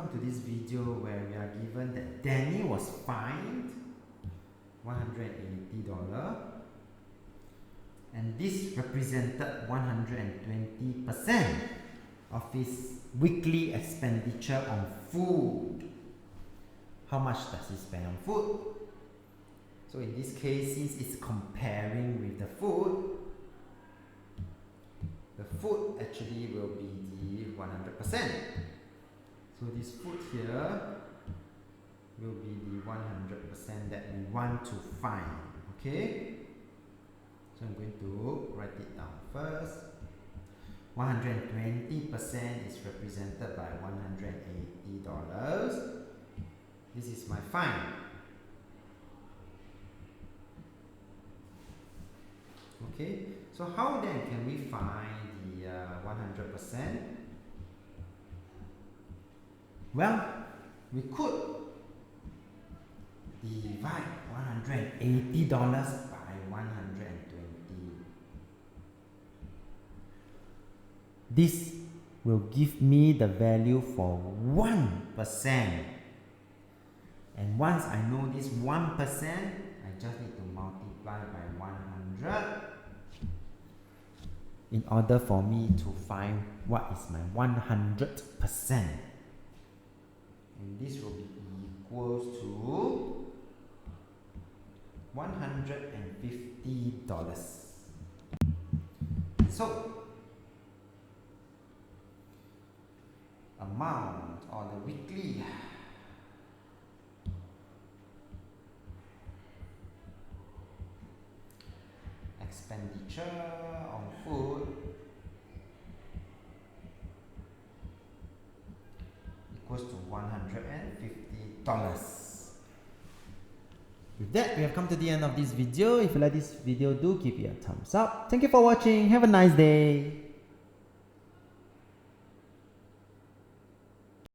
Welcome to this video where we are given that Danny was fined $180 and this represented 120% of his weekly expenditure on food. How much does he spend on food? So in this case, since it's comparing with the food actually will be the 100%. So this food here will be the 100% that we want to find. Okay? So I'm going to write it down first. 120% is represented by $180. This is my find. Okay, so how then can we find the 100%? Well, we could divide $180 by 120. This will give me the value for 1%. And once I know this 1%, I just need to multiply by 100 in order for me to find what is my 100%. And this will be equals to $150. So, amount or the weekly expenditure on food equals to $150. With that, we have come to the end of this video. If you like this video, do give it a thumbs up. Thank you for watching. Have a nice day.